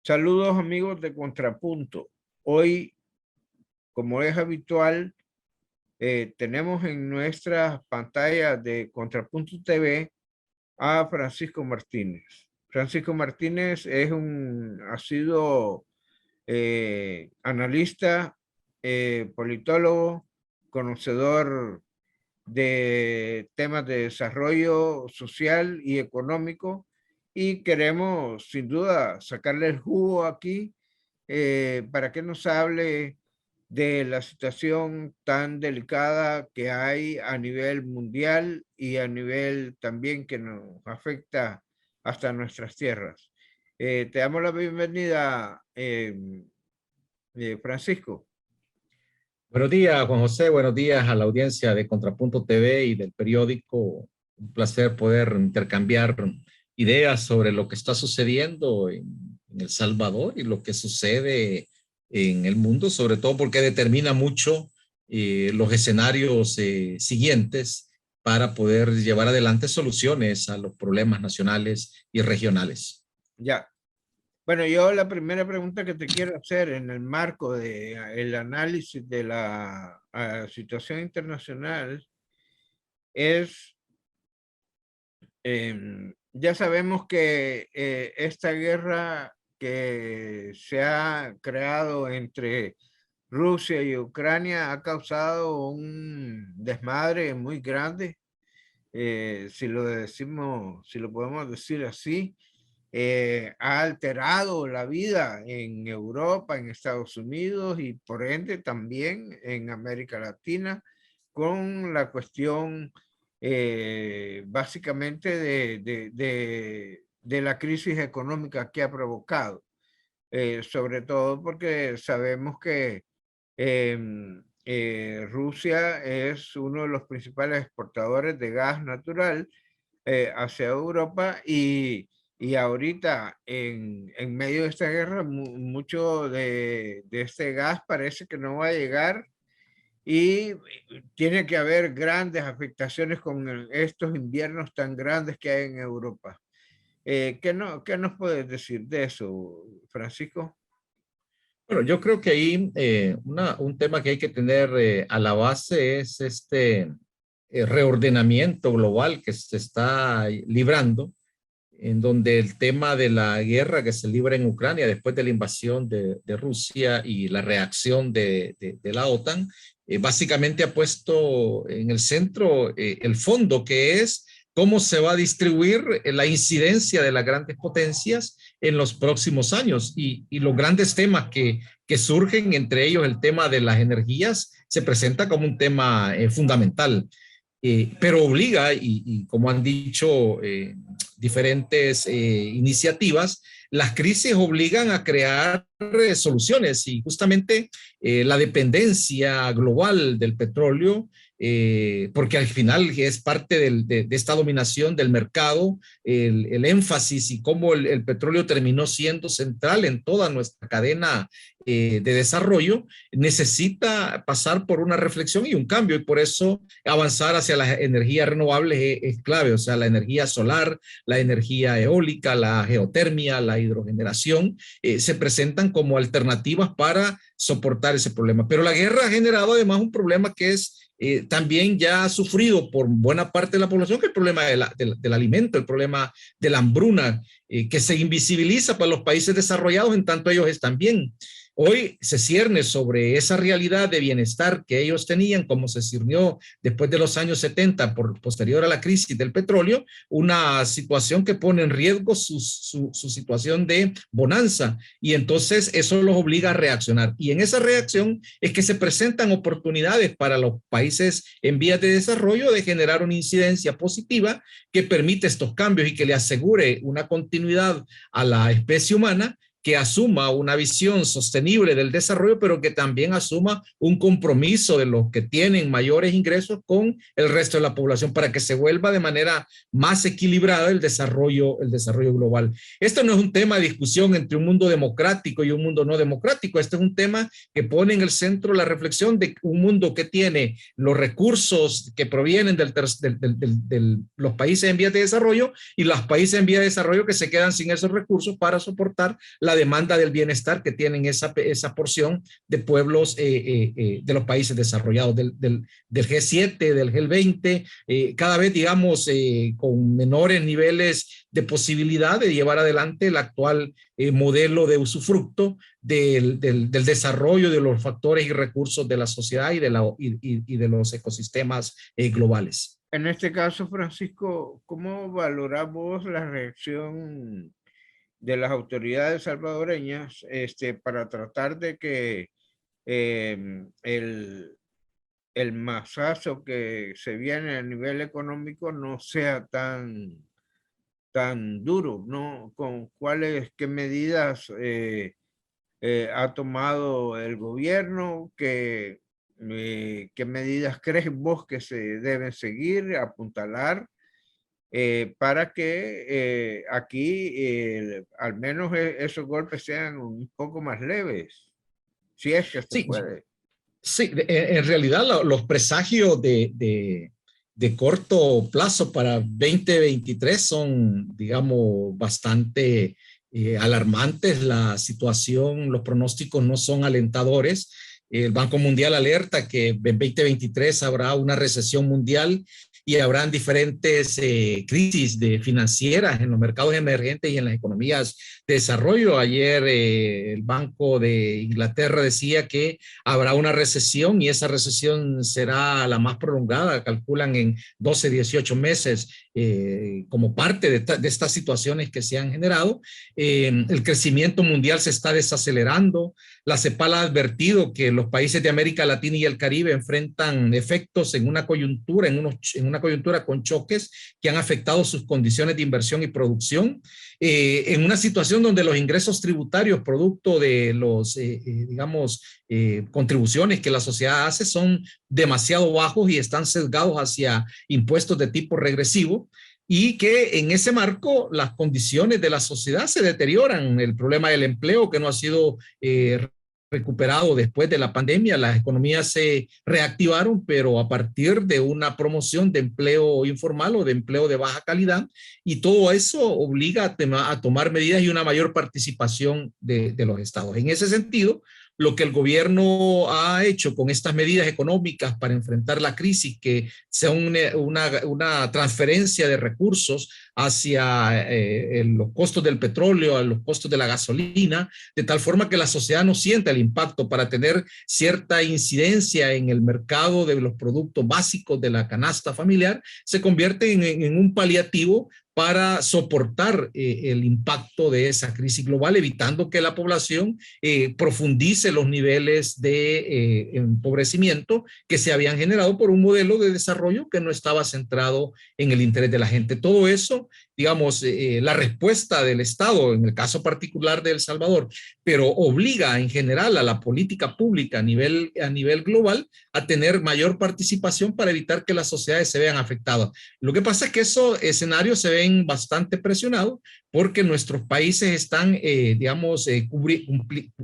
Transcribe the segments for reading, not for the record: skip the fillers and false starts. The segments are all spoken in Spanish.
Saludos amigos de Contrapunto. Hoy, como es habitual, tenemos en nuestra pantalla de Contrapunto TV a Francisco Martínez. Francisco Martínez ha sido analista, politólogo, conocedor de temas de desarrollo social y económico, y queremos sin duda sacarle el jugo aquí para que nos hable de la situación tan delicada que hay a nivel mundial y a nivel también que nos afecta hasta nuestras tierras. Te damos la bienvenida, Francisco. Buenos días, Juan José. Buenos días a la audiencia de Contrapunto TV y del periódico. Un placer poder intercambiar ideas sobre lo que está sucediendo en El Salvador y lo que sucede en el mundo, sobre todo porque determina mucho los escenarios siguientes para poder llevar adelante soluciones a los problemas nacionales y regionales. Ya. Bueno, yo la primera pregunta que te quiero hacer en el marco del análisis de la situación internacional es, ya sabemos que esta guerra que se ha creado entre Rusia y Ucrania ha causado un desmadre muy grande, si lo podemos decir así. Ha alterado la vida en Europa, en Estados Unidos y por ende también en América Latina con la cuestión básicamente de la crisis económica que ha provocado. Sobre todo porque sabemos que Rusia es uno de los principales exportadores de gas natural hacia Europa y ahorita en medio de esta guerra mucho de este gas parece que no va a llegar y tiene que haber grandes afectaciones con estos inviernos tan grandes que hay en Europa. ¿Qué nos puedes decir de eso, Francisco? Bueno, yo creo que ahí un tema que hay que tener a la base es este reordenamiento global que se está librando, en donde el tema de la guerra que se libra en Ucrania después de la invasión de Rusia y la reacción de la OTAN, básicamente ha puesto en el centro el fondo, que es cómo se va a distribuir la incidencia de las grandes potencias en los próximos años y los grandes temas que surgen, entre ellos el tema de las energías, se presenta como un tema fundamental. Pero obliga, y como han dicho diferentes iniciativas, las crisis obligan a crear soluciones y justamente la dependencia global del petróleo, porque al final es parte de esta dominación del mercado, el énfasis y cómo el petróleo terminó siendo central en toda nuestra cadena de desarrollo, necesita pasar por una reflexión y un cambio, y por eso avanzar hacia las energías renovables es clave, o sea, la energía solar, la energía eólica, la geotermia, la hidrogeneración, se presentan como alternativas para soportar ese problema. Pero la guerra ha generado además un problema que es también ya sufrido por buena parte de la población, que es el problema del alimento, el problema de la hambruna, que se invisibiliza para los países desarrollados en tanto ellos están bien. Hoy se cierne sobre esa realidad de bienestar que ellos tenían, como se cirnió después de los años 70, posterior a la crisis del petróleo, una situación que pone en riesgo su situación de bonanza, y entonces eso los obliga a reaccionar. Y en esa reacción es que se presentan oportunidades para los países en vías de desarrollo de generar una incidencia positiva que permite estos cambios y que le asegure una continuidad a la especie humana, que asuma una visión sostenible del desarrollo, pero que también asuma un compromiso de los que tienen mayores ingresos con el resto de la población para que se vuelva de manera más equilibrada el desarrollo global. Esto no es un tema de discusión entre un mundo democrático y un mundo no democrático. Este es un tema que pone en el centro la reflexión de un mundo que tiene los recursos que provienen de los países en vías de desarrollo y los países en vías de desarrollo que se quedan sin esos recursos para soportar la la demanda del bienestar que tienen esa porción de pueblos de los países desarrollados, del G7, del G20, cada vez, digamos, con menores niveles de posibilidad de llevar adelante el actual modelo de usufructo del desarrollo de los factores y recursos de la sociedad y de los ecosistemas globales. En este caso, Francisco, ¿cómo valoramos la reacción de las autoridades salvadoreñas para tratar de que el masazo que se viene a nivel económico no sea tan duro, ¿no? ¿Con qué medidas ha tomado el gobierno? ¿Qué medidas crees vos que se deben seguir, apuntalar, para que aquí al menos esos golpes sean un poco más leves, si es que se Sí, puede? sí, en realidad los presagios de corto plazo para 2023 son, digamos, bastante alarmantes. La situación, los pronósticos no son alentadores. El Banco Mundial alerta que en 2023 habrá una recesión mundial y habrán diferentes crisis financieras en los mercados emergentes y en las economías de desarrollo. Ayer el Banco de Inglaterra decía que habrá una recesión y esa recesión será la más prolongada, calculan en 12, 18 meses, como parte de estas situaciones que se han generado. El crecimiento mundial se está desacelerando. La CEPAL ha advertido que los países de América Latina y el Caribe enfrentan efectos en una coyuntura, en una coyuntura con choques que han afectado sus condiciones de inversión y producción, en una situación donde los ingresos tributarios producto de los, digamos, contribuciones que la sociedad hace son demasiado bajos y están sesgados hacia impuestos de tipo regresivo, y que en ese marco las condiciones de la sociedad se deterioran. El problema del empleo que no ha sido recuperado después de la pandemia, las economías se reactivaron, pero a partir de una promoción de empleo informal o de empleo de baja calidad, y todo eso obliga a tomar medidas y una mayor participación de los estados. En ese sentido, lo que el gobierno ha hecho con estas medidas económicas para enfrentar la crisis, que sea una transferencia de recursos hacia los costos del petróleo, a los costos de la gasolina, de tal forma que la sociedad no sienta el impacto para tener cierta incidencia en el mercado de los productos básicos de la canasta familiar, se convierte en un paliativo para soportar el impacto de esa crisis global, evitando que la población profundice los niveles de empobrecimiento que se habían generado por un modelo de desarrollo que no estaba centrado en el interés de la gente. Todo eso, digamos, la respuesta del Estado, en el caso particular de El Salvador, pero obliga en general a la política pública a nivel global a tener mayor participación para evitar que las sociedades se vean afectadas. Lo que pasa es que esos escenarios se ven bastante presionados porque nuestros países están, digamos,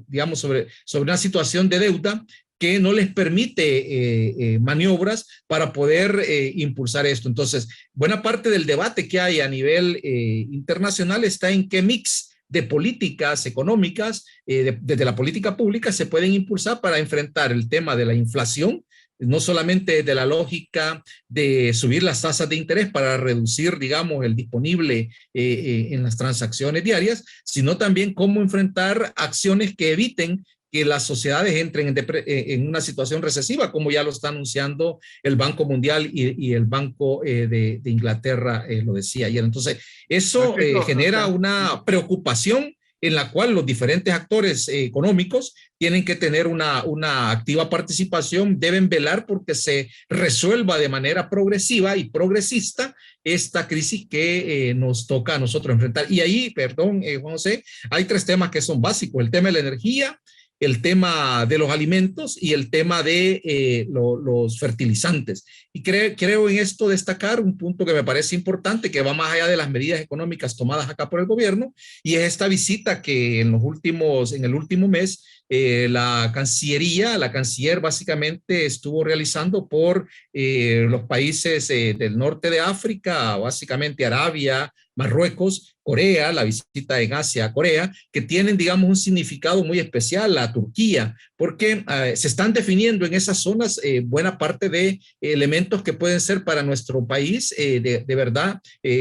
digamos sobre una situación de deuda que no les permite maniobras para poder impulsar esto. Entonces, buena parte del debate que hay a nivel internacional está en qué mix de políticas económicas, desde la política pública, se pueden impulsar para enfrentar el tema de la inflación, no solamente de la lógica de subir las tasas de interés para reducir, digamos, el disponible en las transacciones diarias, sino también cómo enfrentar acciones que eviten que las sociedades entren en una situación recesiva, como ya lo está anunciando el Banco Mundial y el Banco de Inglaterra lo decía ayer. Entonces, eso genera una preocupación en la cual los diferentes actores económicos tienen que tener una activa participación, deben velar porque se resuelva de manera progresiva y progresista esta crisis que nos toca a nosotros enfrentar. Y ahí, perdón, Juan José, hay tres temas que son básicos: el tema de la energía, el tema de los alimentos y el tema de los fertilizantes. Y creo en esto destacar un punto que me parece importante, que va más allá de las medidas económicas tomadas acá por el gobierno, y es esta visita que en el último mes la canciller básicamente estuvo realizando por los países del norte de África, básicamente Arabia, Marruecos, Corea, la visita en Asia a Corea, que tienen, digamos, un significado muy especial a Turquía, porque se están definiendo en esas zonas buena parte de elementos que pueden ser para nuestro país, de verdad,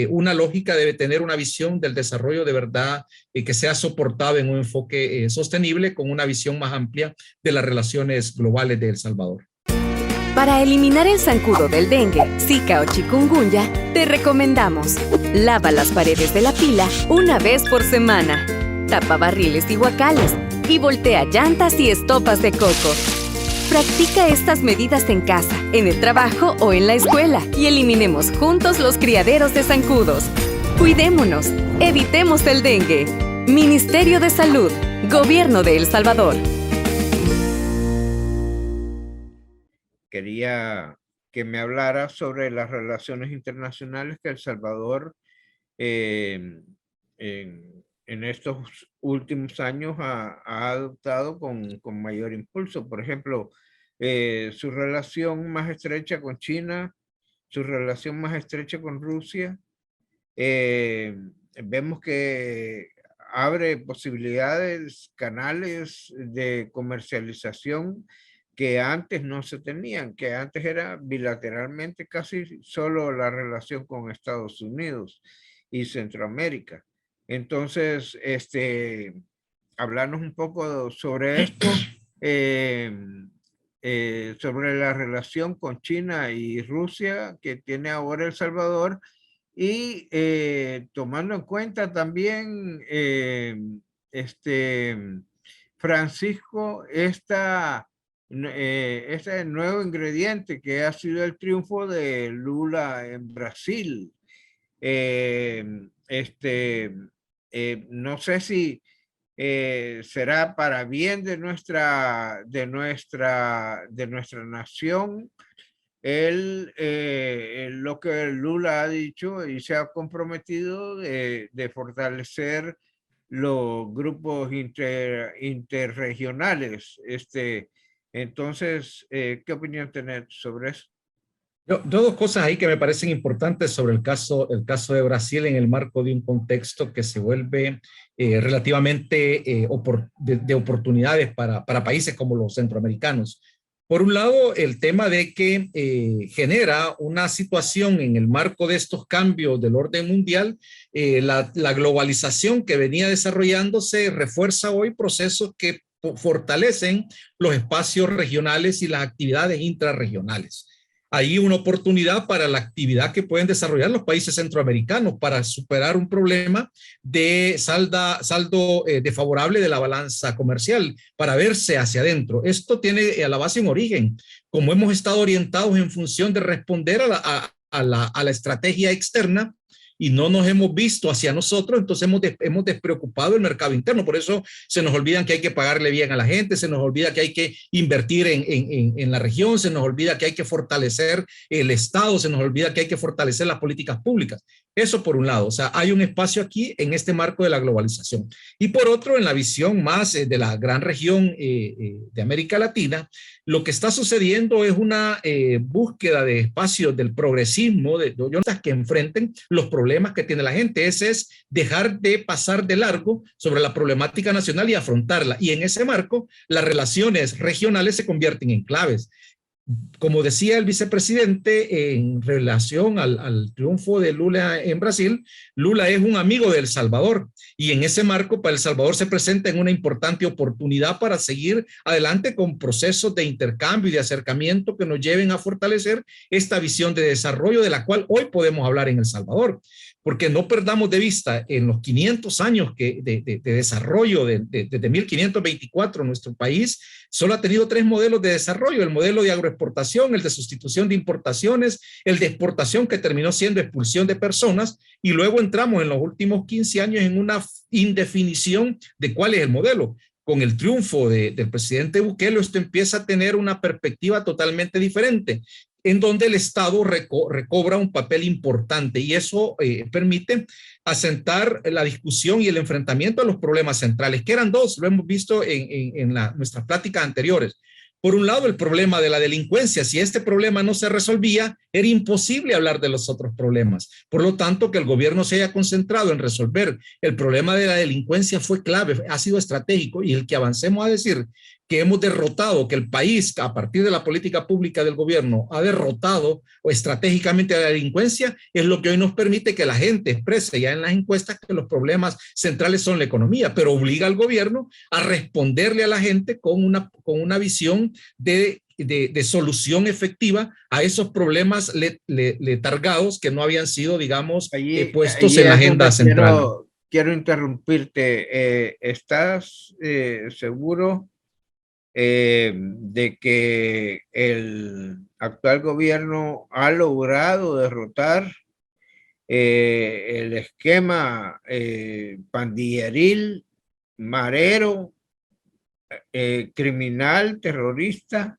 una lógica debe tener una visión del desarrollo de verdad que sea soportado en un enfoque sostenible con una visión más amplia de las relaciones globales de El Salvador. Para eliminar el zancudo del dengue, zika o chikungunya, te recomendamos: lava las paredes de la pila una vez por semana, tapa barriles y guacales y voltea llantas y estopas de coco. Practica estas medidas en casa, en el trabajo o en la escuela y eliminemos juntos los criaderos de zancudos. Cuidémonos, evitemos el dengue. Ministerio de Salud, Gobierno de El Salvador. Quería que me hablara sobre las relaciones internacionales que El Salvador en estos últimos años ha adoptado con mayor impulso. Por ejemplo, su relación más estrecha con China, su relación más estrecha con Rusia. Vemos que abre posibilidades, canales de comercialización que antes no se tenían, que antes era bilateralmente casi solo la relación con Estados Unidos y Centroamérica. Entonces, hablarnos un poco sobre esto, sobre la relación con China y Rusia que tiene ahora El Salvador, y tomando en cuenta también, Francisco, este nuevo ingrediente que ha sido el triunfo de Lula en Brasil. No sé si será para bien de nuestra nación lo que Lula ha dicho y se ha comprometido de fortalecer los grupos interregionales. Entonces, ¿qué opinión tenés sobre eso? Yo, dos cosas ahí que me parecen importantes sobre el caso de Brasil en el marco de un contexto que se vuelve relativamente de oportunidades para países como los centroamericanos. Por un lado, el tema de que genera una situación en el marco de estos cambios del orden mundial, la globalización que venía desarrollándose refuerza hoy procesos que fortalecen los espacios regionales y las actividades intrarregionales. Hay una oportunidad para la actividad que pueden desarrollar los países centroamericanos para superar un problema de saldo desfavorable de la balanza comercial, para verse hacia adentro. Esto tiene a la base un origen, como hemos estado orientados en función de responder a la estrategia externa y no nos hemos visto hacia nosotros, entonces hemos despreocupado el mercado interno. Por eso se nos olvidan que hay que pagarle bien a la gente, se nos olvida que hay que invertir en la región, se nos olvida que hay que fortalecer el Estado, se nos olvida que hay que fortalecer las políticas públicas. Eso por un lado, o sea, hay un espacio aquí en este marco de la globalización. Y por otro, en la visión más de la gran región de América Latina, lo que está sucediendo es una búsqueda de espacios del progresismo, de que enfrenten los problemas que tiene la gente. Ese es dejar de pasar de largo sobre la problemática nacional y afrontarla. Y en ese marco, las relaciones regionales se convierten en claves. Como decía el vicepresidente en relación al triunfo de Lula en Brasil, Lula es un amigo de El Salvador y en ese marco para El Salvador se presenta en una importante oportunidad para seguir adelante con procesos de intercambio y de acercamiento que nos lleven a fortalecer esta visión de desarrollo de la cual hoy podemos hablar en El Salvador. Porque no perdamos de vista en los 500 años de desarrollo, desde 1524, nuestro país solo ha tenido 3 modelos de desarrollo: el modelo de agroexportación, el de sustitución de importaciones, el de exportación que terminó siendo expulsión de personas, y luego entramos en los últimos 15 años en una indefinición de cuál es el modelo. Con el triunfo del presidente Bukele, esto empieza a tener una perspectiva totalmente diferente. en donde el Estado recobra un papel importante y eso permite asentar la discusión y el enfrentamiento a los problemas centrales, que eran dos, lo hemos visto en nuestras pláticas anteriores. Por un lado, el problema de la delincuencia. Si este problema no se resolvía, era imposible hablar de los otros problemas. Por lo tanto, que el gobierno se haya concentrado en resolver el problema de la delincuencia fue clave, ha sido estratégico, y el que avancemos a decir que hemos derrotado, que el país, a partir de la política pública del gobierno, ha derrotado estratégicamente a la delincuencia, es lo que hoy nos permite que la gente exprese ya en las encuestas que los problemas centrales son la economía, pero obliga al gobierno a responderle a la gente con una visión de solución efectiva a esos problemas letargados que no habían sido, digamos, puestos en la agenda central. Quiero interrumpirte. ¿Estás seguro de que el actual gobierno ha logrado derrotar el esquema pandilleril, marero, criminal, terrorista?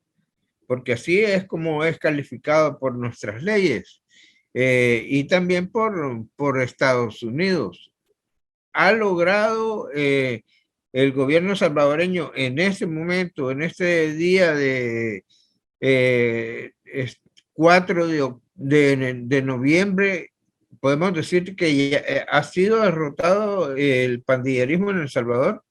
Porque así es como es calificado por nuestras leyes y también por Estados Unidos. ¿Ha logrado el gobierno salvadoreño en este momento, en este día de 4 de noviembre, podemos decir que ya, ha sido derrotado el pandillerismo en El Salvador?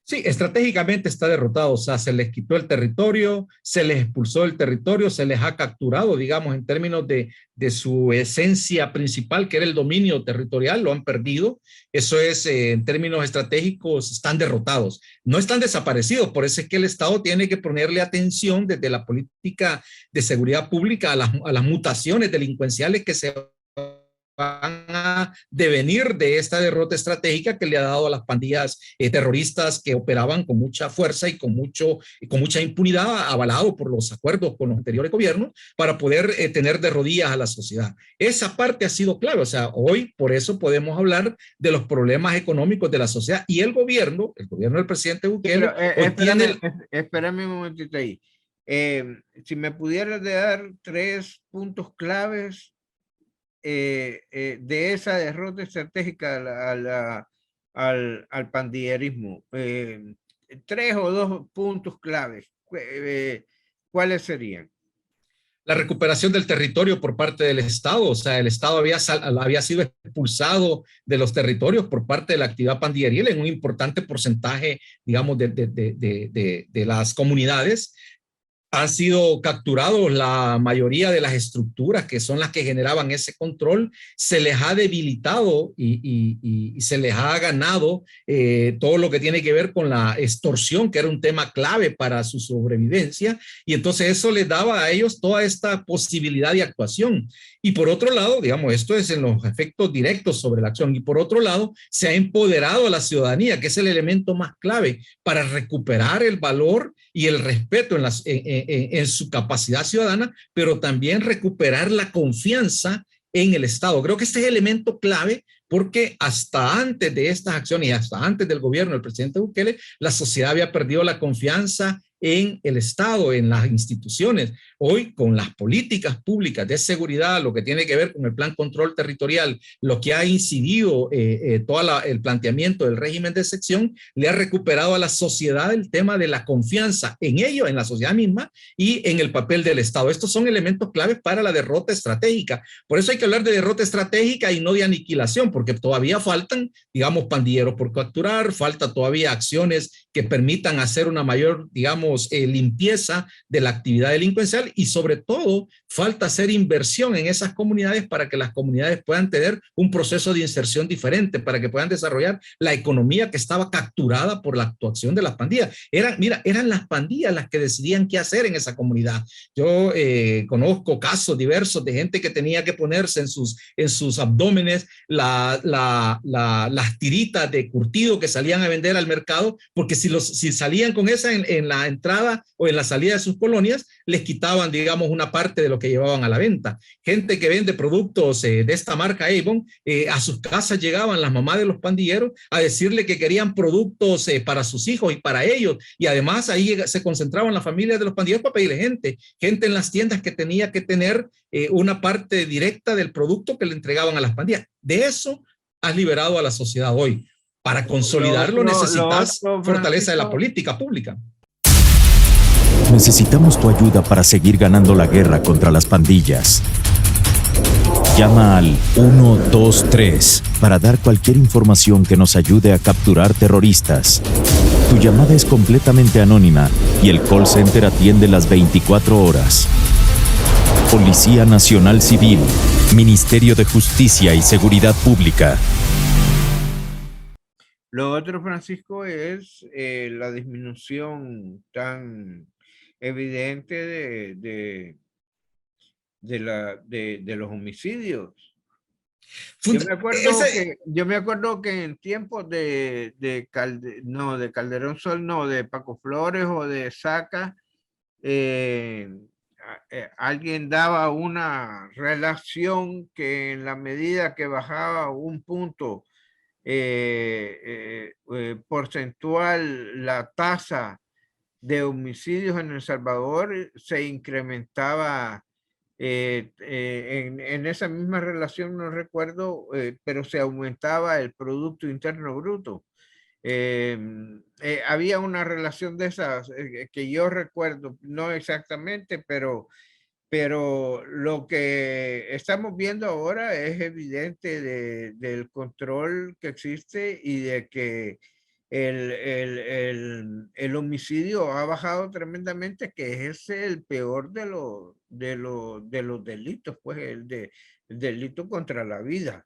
Sí, estratégicamente está derrotado, o sea, se les quitó el territorio, se les expulsó del territorio, se les ha capturado, digamos, en términos de su esencia principal, que era el dominio territorial, lo han perdido. Eso es, en términos estratégicos, están derrotados. No están desaparecidos, por eso es que el Estado tiene que ponerle atención desde la política de seguridad pública a las mutaciones delincuenciales que se van a devenir de esta derrota estratégica que le ha dado a las pandillas terroristas que operaban con mucha fuerza y con mucha impunidad, avalado por los acuerdos con los anteriores gobiernos, para poder tener de rodillas a la sociedad. Esa parte ha sido clave, o sea, hoy por eso podemos hablar de los problemas económicos de la sociedad, y el gobierno del presidente Bukele espérame un momentito ahí. Si me pudieras dar 3 puntos claves de esa derrota estratégica al pandillerismo. 3 o 2 puntos claves. ¿Cuáles serían? La recuperación del territorio por parte del Estado, o sea, el Estado había sido expulsado de los territorios por parte de la actividad pandilleril en un importante porcentaje, digamos, de las comunidades. Han sido capturados la mayoría de las estructuras que son las que generaban ese control, se les ha debilitado y se les ha ganado todo lo que tiene que ver con la extorsión, que era un tema clave para su sobrevivencia, y entonces eso les daba a ellos toda esta posibilidad de actuación. Y por otro lado, digamos, esto es en los efectos directos sobre la acción, y por otro lado, se ha empoderado a la ciudadanía, que es el elemento más clave para recuperar el valor y el respeto en su capacidad ciudadana, pero también recuperar la confianza en el Estado. Creo que este es el elemento clave, porque hasta antes de estas acciones y hasta antes del gobierno del presidente Bukele, la sociedad había perdido la confianza en el Estado, en las instituciones. Hoy, con las políticas públicas de seguridad, lo que tiene que ver con el plan control territorial, lo que ha incidido todo el planteamiento del régimen de excepción, le ha recuperado a la sociedad el tema de la confianza en ello, en la sociedad misma, y en el papel del Estado. Estos son elementos claves para la derrota estratégica. Por eso hay que hablar de derrota estratégica y no de aniquilación, porque todavía faltan, digamos, pandilleros por capturar, falta todavía acciones que permitan hacer una mayor, digamos, limpieza de la actividad delincuencial, y sobre todo falta hacer inversión en esas comunidades para que las comunidades puedan tener un proceso de inserción diferente, para que puedan desarrollar la economía que estaba capturada por la actuación de las pandillas. Eran las pandillas las que decidían qué hacer en esa comunidad. Yo conozco casos diversos de gente que tenía que ponerse en sus abdómenes las tiritas de curtido que salían a vender al mercado, porque si salían con esa en la entrada o en la salida de sus colonias, les quitaban, digamos, una parte de lo que que llevaban a la venta. Gente que vende productos de esta marca Avon, a sus casas llegaban las mamás de los pandilleros a decirle que querían productos para sus hijos y para ellos, y además ahí se concentraban las familias de los pandilleros para pedirle gente en las tiendas que tenía que tener una parte directa del producto que le entregaban a las pandillas. De eso has liberado a la sociedad hoy. Para consolidarlo necesitas fortaleza de la política pública. Necesitamos tu ayuda para seguir ganando la guerra contra las pandillas. Llama al 123 para dar cualquier información que nos ayude a capturar terroristas. Tu llamada es completamente anónima y el call center atiende las 24 horas. Policía Nacional Civil, Ministerio de Justicia y Seguridad Pública. Lo otro, Francisco, es la disminución tan evidente de los homicidios. Yo me acuerdo que en tiempos de Calderón Sol, no, de Paco Flores o de Saca, alguien daba una relación que en la medida que bajaba un punto porcentual la tasa de homicidios en El Salvador, se incrementaba en esa misma relación, no recuerdo, pero se aumentaba el Producto Interno Bruto. Había una relación de esas que yo recuerdo, no exactamente, pero lo que estamos viendo ahora es evidente del control que existe y de que el homicidio ha bajado tremendamente, que es el peor de los delitos, pues el delito contra la vida.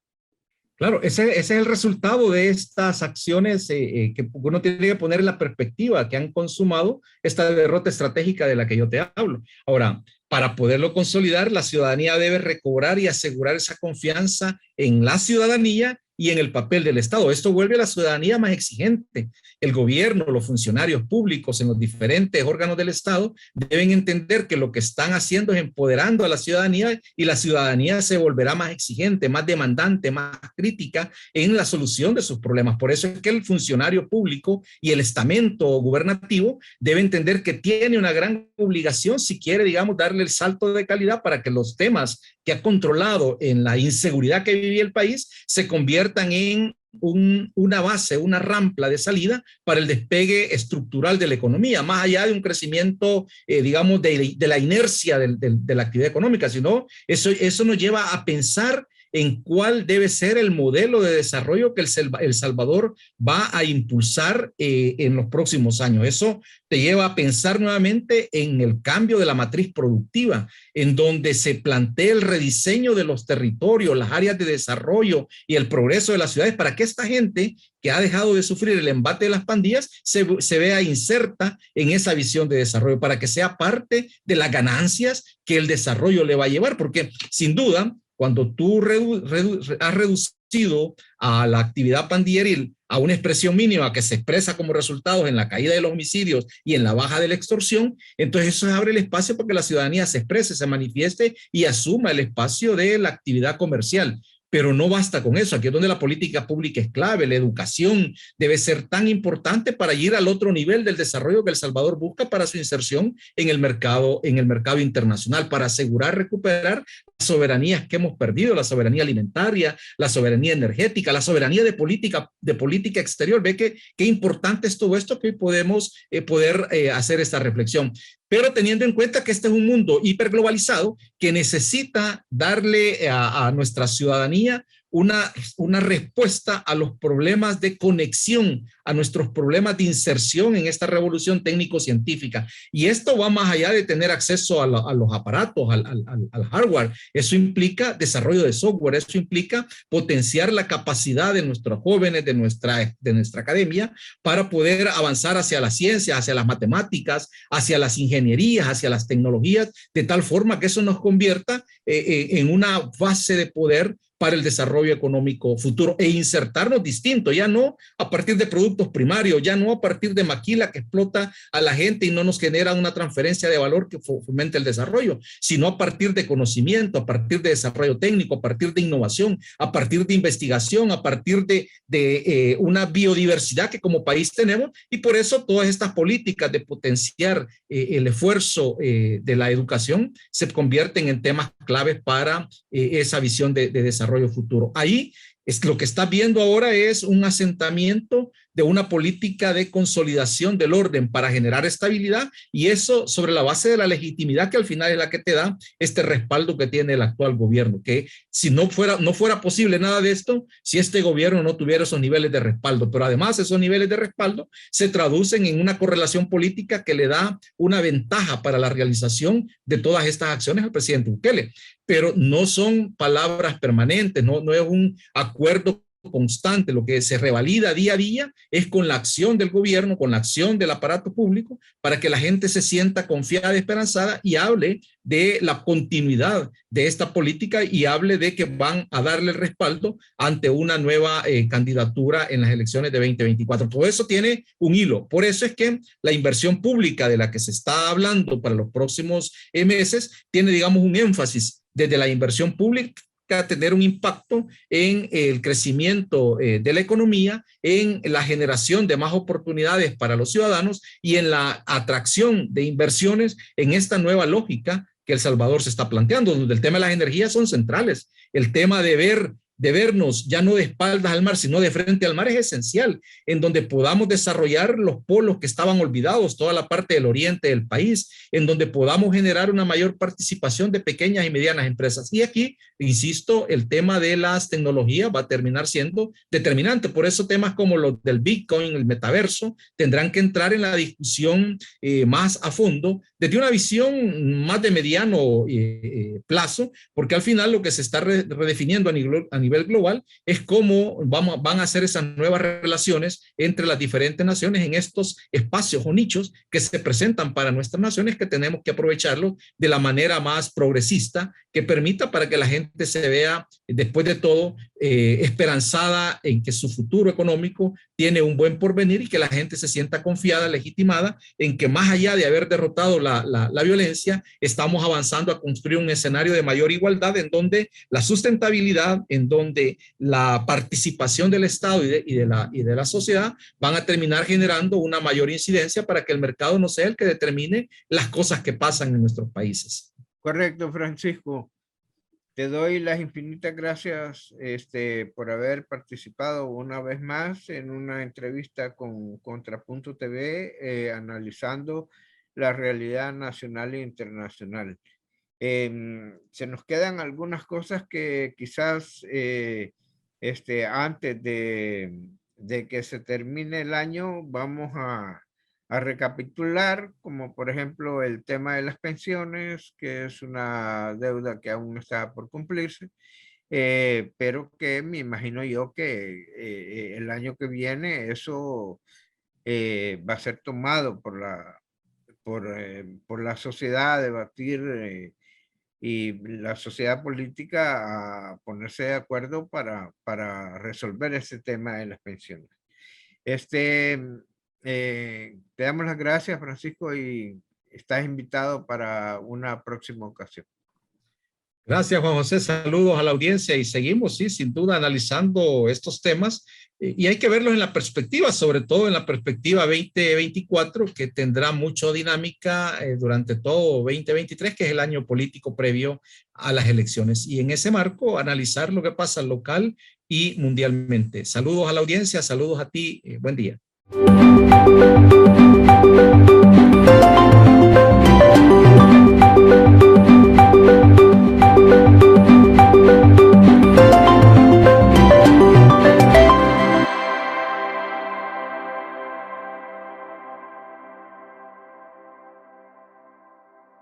Claro, ese es el resultado de estas acciones que uno tiene que poner en la perspectiva que han consumado esta derrota estratégica de la que yo te hablo. Ahora, para poderlo consolidar, la ciudadanía debe recobrar y asegurar esa confianza en la ciudadanía y en el papel del Estado. Esto vuelve a la ciudadanía más exigente. El gobierno, los funcionarios públicos en los diferentes órganos del Estado deben entender que lo que están haciendo es empoderando a la ciudadanía, y la ciudadanía se volverá más exigente, más demandante, más crítica en la solución de sus problemas. Por eso es que el funcionario público y el estamento gubernativo debe entender que tiene una gran obligación si quiere, digamos, darle el salto de calidad para que los temas que ha controlado en la inseguridad que vivía el país se conviertan en una base, una rampa de salida para el despegue estructural de la economía, más allá de un crecimiento, digamos, de la inercia de la actividad económica, sino eso nos lleva a pensar en cuál debe ser el modelo de desarrollo que El Salvador va a impulsar en los próximos años. Eso te lleva a pensar nuevamente en el cambio de la matriz productiva, en donde se plantea el rediseño de los territorios, las áreas de desarrollo y el progreso de las ciudades, para que esta gente que ha dejado de sufrir el embate de las pandillas se vea inserta en esa visión de desarrollo, para que sea parte de las ganancias que el desarrollo le va a llevar, porque sin duda, cuando tú has reducido a la actividad pandilleril a una expresión mínima que se expresa como resultados en la caída de los homicidios y en la baja de la extorsión, entonces eso abre el espacio para que la ciudadanía se exprese, se manifieste y asuma el espacio de la actividad comercial. Pero no basta con eso. Aquí es donde la política pública es clave. La educación debe ser tan importante para ir al otro nivel del desarrollo que El Salvador busca para su inserción en el mercado internacional, para asegurar, recuperar las soderanías que hemos perdido, la soberanía alimentaria, la soberanía energética, la soberanía de política exterior. Ve qué importante es todo esto, que hoy podemos poder hacer esta reflexión. Pero teniendo en cuenta que este es un mundo hiperglobalizado que necesita darle a nuestra ciudadanía una respuesta a los problemas de conexión, a nuestros problemas de inserción en esta revolución técnico-científica. Y esto va más allá de tener acceso a los aparatos, al hardware. Eso implica desarrollo de software, eso implica potenciar la capacidad de nuestros jóvenes, de nuestra academia, para poder avanzar hacia la ciencia, hacia las matemáticas, hacia las ingenierías, hacia las tecnologías, de tal forma que eso nos convierta en una base de poder para el desarrollo económico futuro e insertarnos distinto, ya no a partir de productos primarios, ya no a partir de maquila que explota a la gente y no nos genera una transferencia de valor que fomente el desarrollo, sino a partir de conocimiento, a partir de desarrollo técnico, a partir de innovación, a partir de investigación, a partir de una biodiversidad que como país tenemos, y por eso todas estas políticas de potenciar el esfuerzo de la educación se convierten en temas claves para esa visión de desarrollo futuro. Ahí es lo que está viendo ahora es un asentamiento de una política de consolidación del orden para generar estabilidad, y eso sobre la base de la legitimidad que al final es la que te da este respaldo que tiene el actual gobierno, que si no fuera posible nada de esto, si este gobierno no tuviera esos niveles de respaldo, pero además esos niveles de respaldo se traducen en una correlación política que le da una ventaja para la realización de todas estas acciones al presidente Bukele, pero no son palabras permanentes, no es un acuerdo constante. Lo que se revalida día a día es con la acción del gobierno, con la acción del aparato público, para que la gente se sienta confiada y esperanzada y hable de la continuidad de esta política y hable de que van a darle respaldo ante una nueva candidatura en las elecciones de 2024. Todo eso tiene un hilo. Por eso es que la inversión pública de la que se está hablando para los próximos meses tiene, digamos, un énfasis desde la inversión pública a tener un impacto en el crecimiento de la economía, en la generación de más oportunidades para los ciudadanos y en la atracción de inversiones en esta nueva lógica que El Salvador se está planteando, donde el tema de las energías son centrales. El tema de vernos ya no de espaldas al mar, sino de frente al mar es esencial, en donde podamos desarrollar los polos que estaban olvidados, toda la parte del oriente del país, en donde podamos generar una mayor participación de pequeñas y medianas empresas. Y aquí, insisto, el tema de las tecnologías va a terminar siendo determinante. Por eso temas como los del Bitcoin, el metaverso, tendrán que entrar en la discusión más a fondo, desde una visión más de mediano plazo, porque al final lo que se está redefiniendo a nivel global es cómo van a hacer esas nuevas relaciones entre las diferentes naciones en estos espacios o nichos que se presentan para nuestras naciones, que tenemos que aprovecharlo de la manera más progresista que permita para que la gente se vea, después de todo, esperanzada en que su futuro económico tiene un buen porvenir y que la gente se sienta confiada, legitimada en que más allá de haber derrotado la violencia, estamos avanzando a construir un escenario de mayor igualdad en donde la sustentabilidad, en donde la participación del Estado y de la sociedad van a terminar generando una mayor incidencia para que el mercado no sea el que determine las cosas que pasan en nuestros países. Correcto, Francisco. Te doy las infinitas gracias por haber participado una vez más en una entrevista con Contrapunto TV, analizando la realidad nacional e internacional. Se nos quedan algunas cosas que quizás antes de que se termine el año vamos a recapitular, como por ejemplo el tema de las pensiones, que es una deuda que aún no está por cumplirse, pero que me imagino yo que el año que viene eso va a ser tomado por la sociedad a debatir y la sociedad política a ponerse de acuerdo para resolver ese tema de las pensiones. Te damos las gracias, Francisco, y estás invitado para una próxima ocasión. Gracias, Juan José. Saludos a la audiencia y seguimos, sí, sin duda, analizando estos temas y hay que verlos en la perspectiva, sobre todo en la perspectiva 2024, que tendrá mucha dinámica durante todo 2023, que es el año político previo a las elecciones. Y en ese marco, analizar lo que pasa local y mundialmente. Saludos a la audiencia, saludos a ti, buen día.